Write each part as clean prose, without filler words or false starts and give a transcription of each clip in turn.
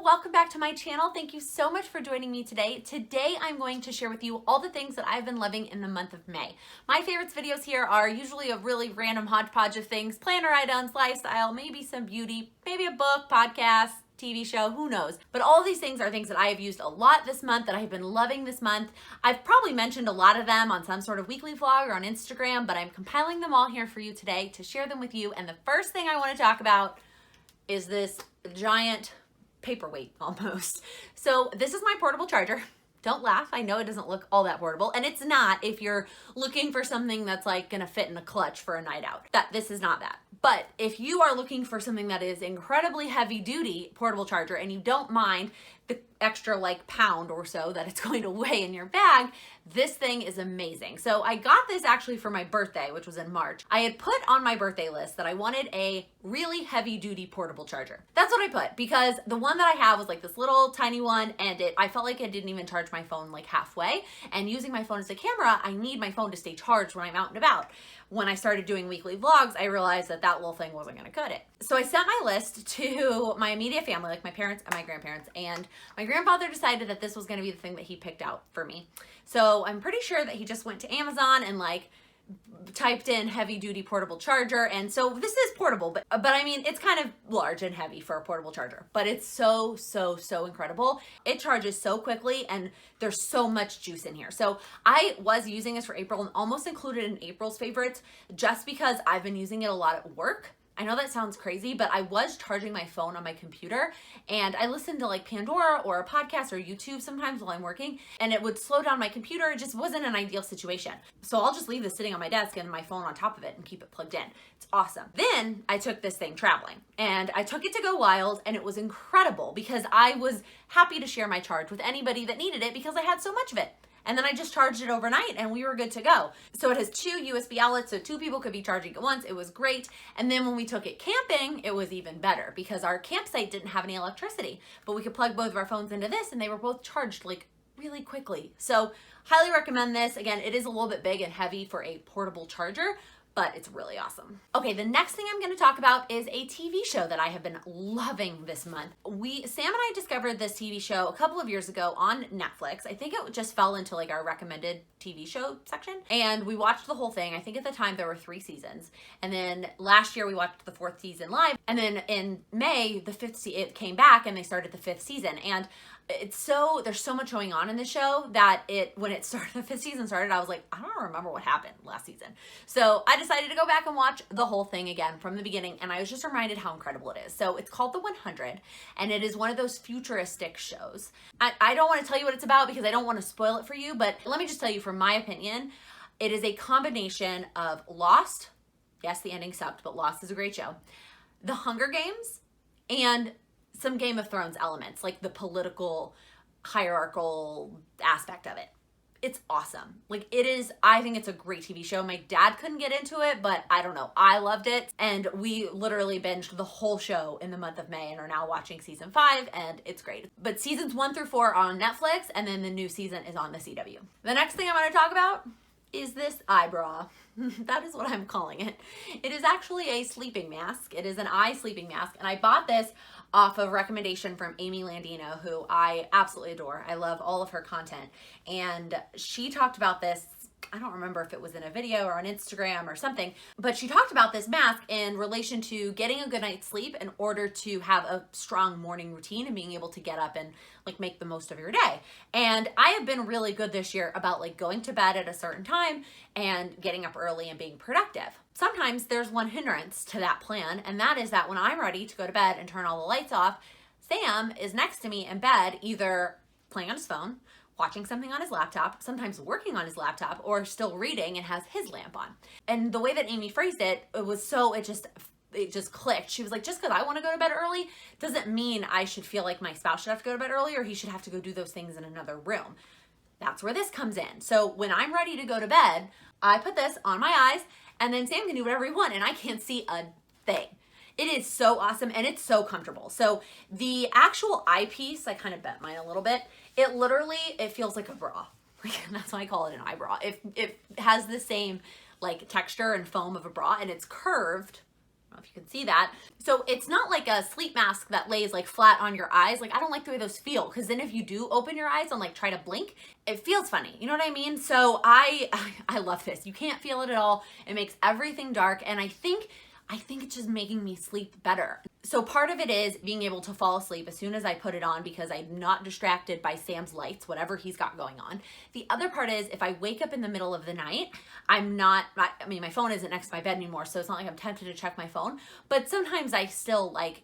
welcome back to my channel. Thank you so much for joining me today. Today I'm going to share with you all the things that I've been loving in the month of May. My favorites videos here are usually a really random hodgepodge of things, planner items, lifestyle, maybe some beauty, maybe a book, podcast, TV show, who knows. But all of these things are things that I have used a lot this month, that I've been loving this month. I've probably mentioned a lot of them on some sort of weekly vlog or on Instagram, but I'm compiling them all here for you today to share them with you. And the first thing I want to talk about is this giant paperweight almost. So this is my portable charger. Don't laugh. I know it doesn't look all that portable, and it's not if you're looking for something that's like gonna fit in a clutch for a night out. This is not that. But if you are looking for something that is incredibly heavy duty portable charger and you don't mind the extra like pound or so that it's going to weigh in your bag, this thing is amazing. So I got this actually for my birthday, which was in March. I had put on my birthday list that I wanted a really heavy duty portable charger. That's what I put, because the one that I have was like this little tiny one, and I felt like it didn't even charge my phone like halfway. And using my phone as a camera, I need my phone to stay charged when I'm out and about. When I started doing weekly vlogs, I realized that that little thing wasn't gonna cut it. So I sent my list to my immediate family, like my parents and my grandparents, and my grandfather decided that this was gonna be the thing that he picked out for me. So I'm pretty sure that he just went to Amazon and like typed in heavy duty portable charger. And so this is portable, but I mean, it's kind of large and heavy for a portable charger, but it's so incredible. It charges so quickly and there's so much juice in here. So I was using this for April and almost included in April's favorites just because I've been using it a lot at work. I know that sounds crazy, but I was charging my phone on my computer and I listened to like Pandora or a podcast or YouTube sometimes while I'm working, and it would slow down my computer. It just wasn't an ideal situation. So I'll just leave this sitting on my desk and my phone on top of it and keep it plugged in. It's awesome. Then I took this thing traveling and I took it to go wild, and it was incredible because I was happy to share my charge with anybody that needed it because I had so much of it. And then I just charged it overnight and we were good to go. So it has 2 USB outlets, so 2 people could be charging at once. It was great. And then when we took it camping, it was even better because our campsite didn't have any electricity, but we could plug both of our phones into this and they were both charged like really quickly. So highly recommend this. Again, it is a little bit big and heavy for a portable charger, but it's really awesome. Okay, the next thing I'm gonna talk about is a TV show that I have been loving this month. Sam and I discovered this TV show a couple of years ago on Netflix. I think it just fell into like our recommended TV show section, and we watched the whole thing. I think at the time there were 3 seasons, and then last year we watched the 4th season live, and then in May it came back and they started the 5th season. And there's so much going on in the show that when the 5th season started, I was like, I don't remember what happened last season. So I decided to go back and watch the whole thing again from the beginning, and I was just reminded how incredible it is. So it's called The 100, and it is one of those futuristic shows. I don't want to tell you what it's about because I don't want to spoil it for you, but let me just tell you from my opinion, it is a combination of Lost. Yes, the ending sucked, but Lost is a great show. The Hunger Games and some Game of Thrones elements, like the political hierarchical aspect of it. It's awesome. Like it is, I think it's a great TV show. My dad couldn't get into it, but I don't know, I loved it. And we literally binged the whole show in the month of May and are now watching season 5, and it's great. But seasons 1 through 4 are on Netflix, and then the new season is on the CW. The next thing I'm gonna talk about is this eye bra. That is what I'm calling it. It is actually a sleeping mask. It is an eye sleeping mask, and I bought this off of recommendation from Amy Landino, who I absolutely adore. I love all of her content, and she talked about this. I don't remember if it was in a video or on Instagram or something, but she talked about this mask in relation to getting a good night's sleep in order to have a strong morning routine and being able to get up and like make the most of your day. And I have been really good this year about like going to bed at a certain time and getting up early and being productive. Sometimes there's one hindrance to that plan, and that is that when I'm ready to go to bed and turn all the lights off, Sam is next to me in bed, either playing on his phone, watching something on his laptop, sometimes working on his laptop, or still reading and has his lamp on. And the way that Amy phrased it, it just clicked. She was like, just because I want to go to bed early doesn't mean I should feel like my spouse should have to go to bed early or he should have to go do those things in another room. That's where this comes in. So when I'm ready to go to bed, I put this on my eyes, and then Sam can do whatever he wants, and I can't see a thing. It is so awesome, and it's so comfortable. So the actual eyepiece, I kind of bent mine a little bit. It feels like a bra. That's why I call it an eye bra. It has the same like texture and foam of a bra, and it's curved. don't know if you can see that. So it's not like a sleep mask that lays like flat on your eyes. Like I don't like the way those feel, because then if you do open your eyes and like try to blink, it feels funny. You know what I mean? So I love this. You can't feel it at all. It makes everything dark, and I think it's just making me sleep better. So part of it is being able to fall asleep as soon as I put it on, because I'm not distracted by Sam's lights, whatever he's got going on. The other part is if I wake up in the middle of the night, I mean, my phone isn't next to my bed anymore, so it's not like I'm tempted to check my phone, but sometimes I still like,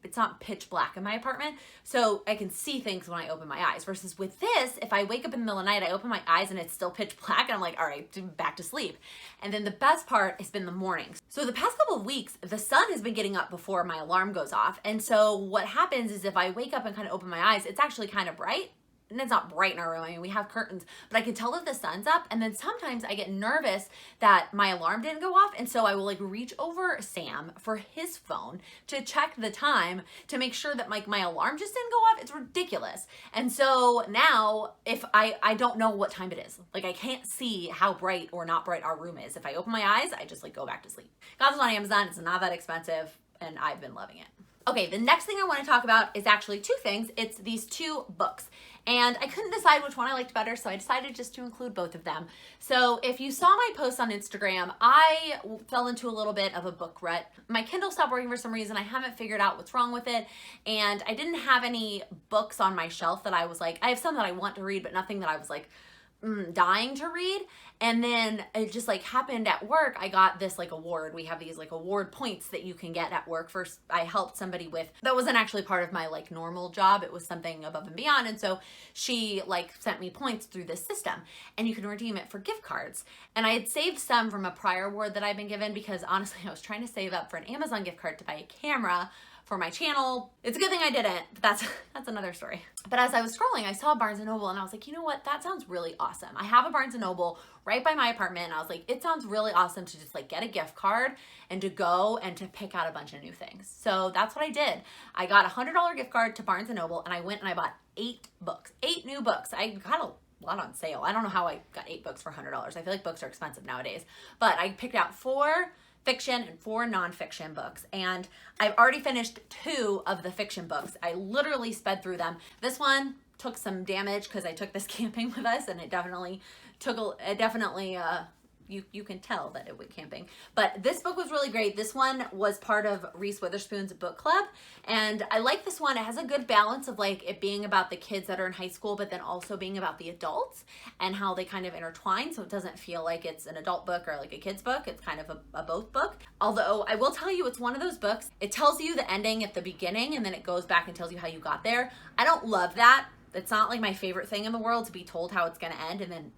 it's not pitch black in my apartment, so I can see things when I open my eyes. Versus with this, if I wake up in the middle of the night, I open my eyes and it's still pitch black, and I'm like, all right, back to sleep. And then the best part has been the mornings. So the past couple of weeks, the sun has been getting up before my alarm goes off. And so what happens is if I wake up and kind of open my eyes, it's actually kind of bright. And it's not bright in our room. I mean, we have curtains, but I can tell that the sun's up. And then sometimes I get nervous that my alarm didn't go off. And so I will like reach over Sam for his phone to check the time to make sure that my alarm just didn't go off. It's ridiculous. And so now if I don't know what time it is, like I can't see how bright or not bright our room is. If I open my eyes, I just like go back to sleep. Got this on Amazon. It's not that expensive, and I've been loving it. Okay, the next thing I want to talk about is actually two things. It's these two books. And I couldn't decide which one I liked better, so I decided just to include both of them. So if you saw my post on Instagram, I fell into a little bit of a book rut. My Kindle stopped working for some reason. I haven't figured out what's wrong with it. And I didn't have any books on my shelf that I was like, I have some that I want to read, but nothing that I was like, dying to read. And then it just like happened at work. I got this like award. We have these like award points that you can get at work. First, I helped somebody with, that wasn't actually part of my like normal job. It was something above and beyond. And so she like sent me points through this system, and you can redeem it for gift cards. And I had saved some from a prior award that I've been given, because honestly, I was trying to save up for an Amazon gift card to buy a camera for my channel. It's a good thing I didn't, but that's another story. But as I was scrolling, I saw Barnes & Noble, and I was like, you know what? That sounds really awesome. I have a Barnes & Noble right by my apartment, and I was like, it sounds really awesome to just like get a gift card and to go and to pick out a bunch of new things. So that's what I did. I got a $100 gift card to Barnes & Noble, and I went and I bought 8 books, 8 new books. I got a lot on sale. I don't know how I got 8 books for $100. I feel like books are expensive nowadays, but I picked out 4 fiction and 4 nonfiction books, and I've already finished 2 of the fiction books. I literally sped through them. This one took some damage because I took this camping with us, and it definitely you can tell that it went camping. But this book was really great. This one was part of Reese Witherspoon's book club, and I like this one. It has a good balance of like it being about the kids that are in high school, but then also being about the adults and how they kind of intertwine, so it doesn't feel like it's an adult book or like a kid's book. It's kind of a both book. Although I will tell you, it's one of those books, it tells you the ending at the beginning and then it goes back and tells you how you got there. I don't love that. It's not like my favorite thing in the world to be told how it's going to end and then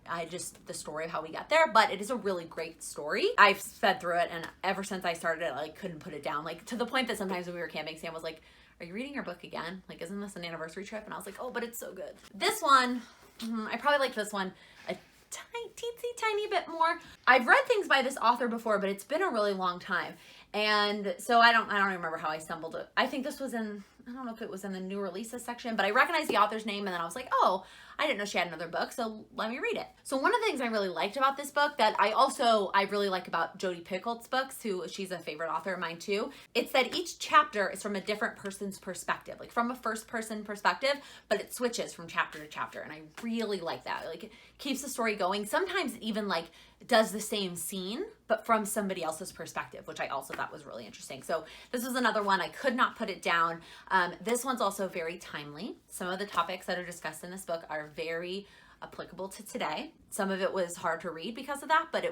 the story of how we got there, but it is a really great story. I've sped through it, and ever since I started it, I like couldn't put it down. Like to the point that sometimes when we were camping, Sam was like, are you reading your book again? Like, isn't this an anniversary trip? And I was like, oh, but it's so good. This one, I probably like this one a teensy tiny bit more. I've read things by this author before, but it's been a really long time. And so I don't remember how I stumbled it. I think this was I don't know if it was in the new releases section, but I recognized the author's name, and then I was like, oh, I didn't know she had another book, so let me read it. So one of the things I really liked about this book that I really like about Jodi Picoult's books, she's a favorite author of mine too, it's that each chapter is from a different person's perspective, like from a first person perspective, but it switches from chapter to chapter, and I really like that. Like it keeps the story going. Sometimes it even like does the same scene, but from somebody else's perspective, which I also thought was really interesting. So this was another one. I could not put it down. This one's also very timely. Some of the topics that are discussed in this book are very applicable to today. Some of it was hard to read because of that, but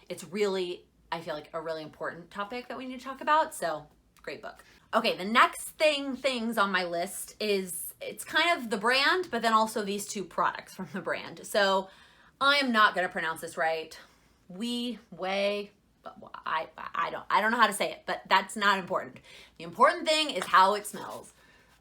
it's really, I feel like, a really important topic that we need to talk about. So great book. Okay, the next things on my list is, it's kind of the brand, but then also these 2 products from the brand. So I am not going to pronounce this right. I don't know how to say it, but that's not important. The important thing is how it smells.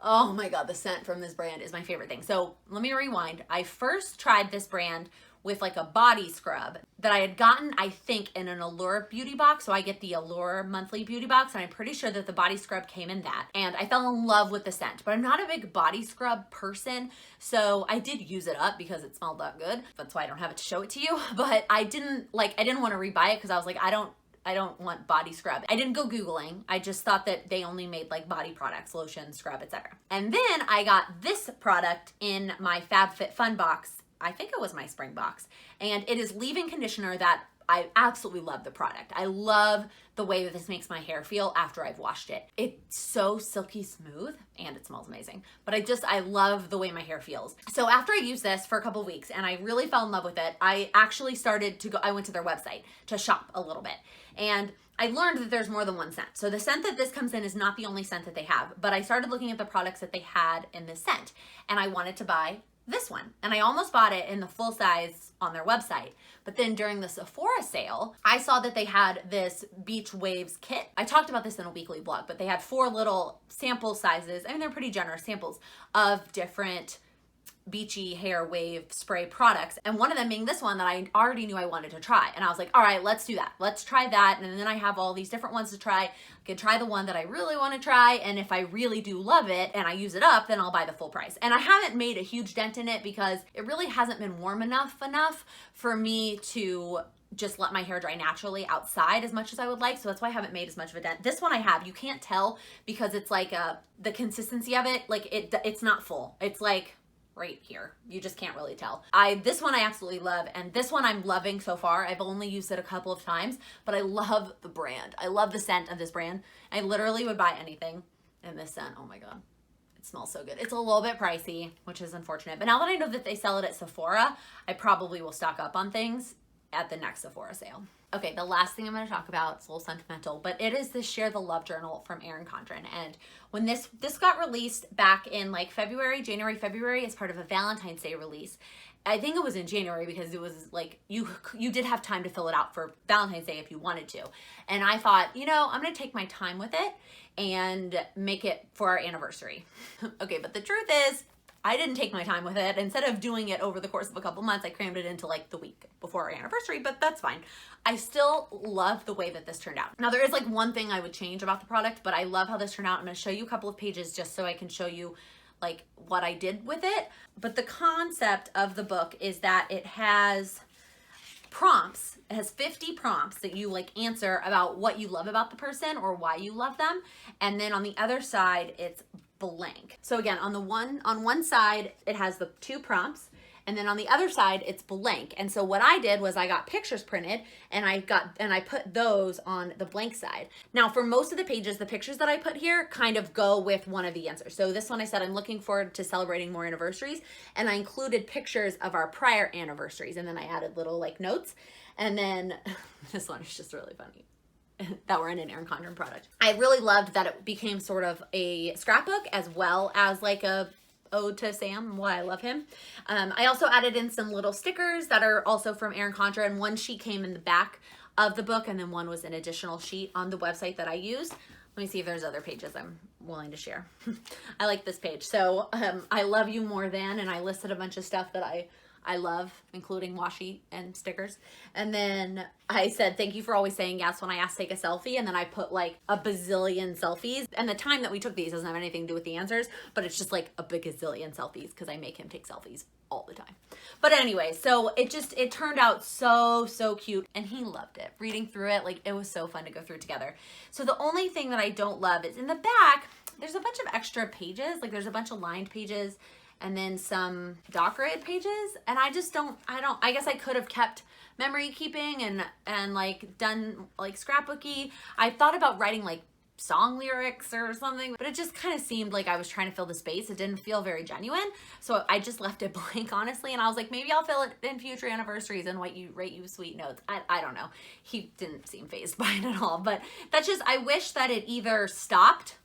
Oh my God, the scent from this brand is my favorite thing. So let me rewind. I first tried this brand with like a body scrub that I had gotten, I think, in an Allure beauty box. So I get the Allure monthly beauty box, and I'm pretty sure that the body scrub came in that. And I fell in love with the scent, but I'm not a big body scrub person. So I did use it up because it smelled that good. That's why I don't have it to show it to you. But I didn't want to rebuy it because I was like, I don't want body scrub. I didn't go Googling. I just thought that they only made like body products, lotion, scrub, etc. And then I got this product in my FabFitFun box. I think it was my spring box. And it is leave-in conditioner that I absolutely love the product. I love the way that this makes my hair feel after I've washed it. It's so silky smooth and it smells amazing. But I love the way my hair feels. So after I used this for a couple weeks and I really fell in love with it, I actually started to go, I went to their website to shop a little bit. And I learned that there's more than one scent. So the scent that this comes in is not the only scent that they have, but I started looking at the products that they had in this scent and I wanted to buy this one. And I almost bought it in the full size on their website. But then during the Sephora sale, I saw that they had this Beach Waves kit. I talked about this in a weekly blog, but they had 4 little sample sizes. I mean, they're pretty generous samples of different beachy hair wave spray products, and one of them being this one that I already knew I wanted to try. And I was like, all right, let's do that. Let's try that. And then I have all these different ones to try. I could try the one that I really want to try, and if I really do love it and I use it up, then I'll buy the full price. And I haven't made a huge dent in it because it really hasn't been warm enough for me to just let my hair dry naturally outside as much as I would like. So that's why I haven't made as much of a dent. This one I have, you can't tell because it's like the consistency of it, like it's not full. It's like right here. You just can't really tell. This one I absolutely love, and this one I'm loving so far. I've only used it a couple of times, but I love the brand. I love the scent of this brand. I literally would buy anything in this scent. Oh my God. It smells so good. It's a little bit pricey, which is unfortunate. But now that I know that they sell it at Sephora, I probably will stock up on things at the next Sephora sale. Okay, the last thing I'm going to talk about, it's a little sentimental, but it is the Share the Love Journal from Erin Condren. And when this got released back in like January, February, as part of a Valentine's Day release. I think it was in January because it was like, you did have time to fill it out for Valentine's Day if you wanted to. And I thought, I'm going to take my time with it and make it for our anniversary. Okay, but the truth is, I didn't take my time with it. Instead of doing it over the course of a couple months, I crammed it into like the week before our anniversary, but that's fine. I still love the way that this turned out. Now there is like one thing I would change about the product, but I love how this turned out. I'm gonna show you a couple of pages just so I can show you like what I did with it. But the concept of the book is that it has prompts. It has 50 prompts that you like answer about what you love about the person or why you love them. And then on the other side, it's blank. So again, on one side, it has the 2 prompts, and then on the other side, it's blank. And so what I did was I got pictures printed and I put those on the blank side. Now for most of the pages, the pictures that I put here kind of go with one of the answers. So this one I said, I'm looking forward to celebrating more anniversaries. And I included pictures of our prior anniversaries. And then I added little like notes. And then this one is just really funny. That were in an Erin Condren product. I really loved that it became sort of a scrapbook as well as like a ode to Sam, why I love him. I also added in some little stickers that are also from Erin Condren. One sheet came in the back of the book, and then one was an additional sheet on the website that I used. Let me see if there's other pages I'm willing to share. I like this page. So I love you more than, and I listed a bunch of stuff that I love, including washi and stickers. And then I said, thank you for always saying yes when I asked to take a selfie. And then I put like a bazillion selfies. And the time that we took these doesn't have anything to do with the answers, but it's just like a bagazillion selfies because I make him take selfies all the time. But anyway, so it turned out so cute, and he loved it. Reading through it, like it was so fun to go through together. So the only thing that I don't love is in the back, there's a bunch of extra pages. Like there's a bunch of lined pages and then some decorated pages. And I guess I could have kept memory keeping and like done like scrapbooky. I thought about writing like song lyrics or something, but it just kind of seemed like I was trying to fill the space. It didn't feel very genuine. So I just left it blank, honestly. And I was like, maybe I'll fill it in future anniversaries and write you sweet notes. I don't know. He didn't seem fazed by it at all, but that's just, I wish that it either stopped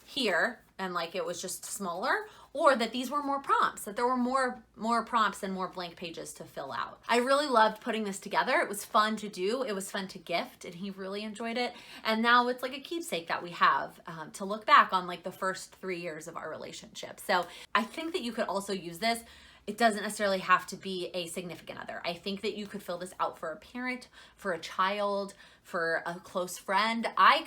here and like it was just smaller, or that these were more prompts, that there were more prompts and more blank pages to fill out. I really loved putting this together. It was fun to do. It was fun to gift, and he really enjoyed it. And now it's like a keepsake that we have to look back on like the first 3 years of our relationship. So I think that you could also use this. It doesn't necessarily have to be a significant other. I think that you could fill this out for a parent, for a child, for a close friend. I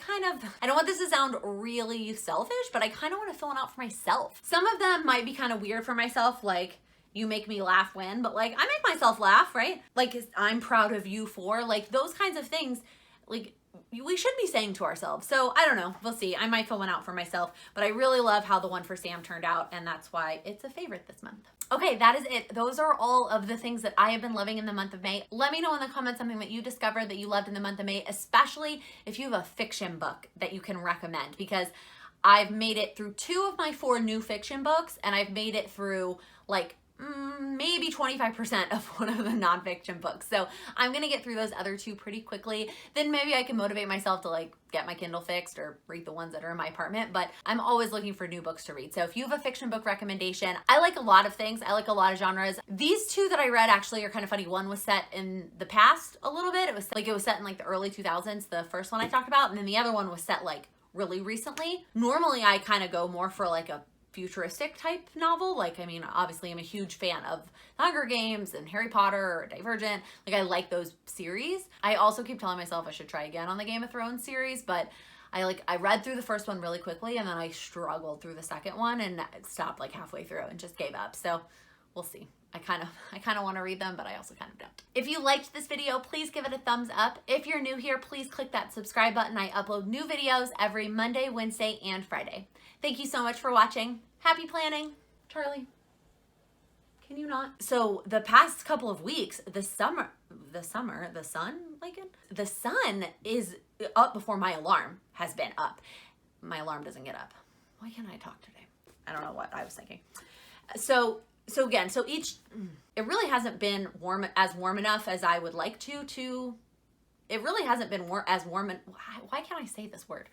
don't want this to sound really selfish, but I kind of want to fill it out for myself. Some of them might be kind of weird for myself, like you make me laugh when, but like I make myself laugh, right? Like I'm proud of you for, like those kinds of things. Like we should be saying to ourselves. So I don't know, we'll see. I might fill one out for myself, but I really love how the one for Sam turned out, and that's why it's a favorite this month. Okay, that is it. Those are all of the things that I have been loving in the month of May. Let me know in the comments something that you discovered that you loved in the month of May, especially if you have a fiction book that you can recommend, because I've made it through 2 of my 4 new fiction books, and I've made it through like maybe 25% of one of the nonfiction books. So I'm gonna get through those other 2 pretty quickly. Then maybe I can motivate myself to like get my Kindle fixed or read the ones that are in my apartment, but I'm always looking for new books to read. So if you have a fiction book recommendation, I like a lot of things. I like a lot of genres. These 2 that I read actually are kind of funny. One was set in the past a little bit. It was set in like the early 2000s, the first one I talked about, and then the other one was set like really recently. Normally I kind of go more for like a futuristic type novel. Like, I mean, obviously I'm a huge fan of The Hunger Games and Harry Potter or Divergent. Like, I like those series. I also keep telling myself I should try again on the Game of Thrones series, but I read through the first one really quickly, and then I struggled through the second one and stopped like halfway through and just gave up. So we'll see. I kind of want to read them, but I also kind of don't. If you liked this video, please give it a thumbs up. If you're new here, please click that subscribe button. I upload new videos every Monday, Wednesday, and Friday. Thank you so much for watching. Happy planning. Charlie, can you not? So the past couple of weeks, the sun, Laken? The sun is up before my alarm has been up. My alarm doesn't get up. Why can't I talk today? I don't know what I was thinking. So it really hasn't been warm enough as I would like to, it really hasn't been as warm, why can't I say this word?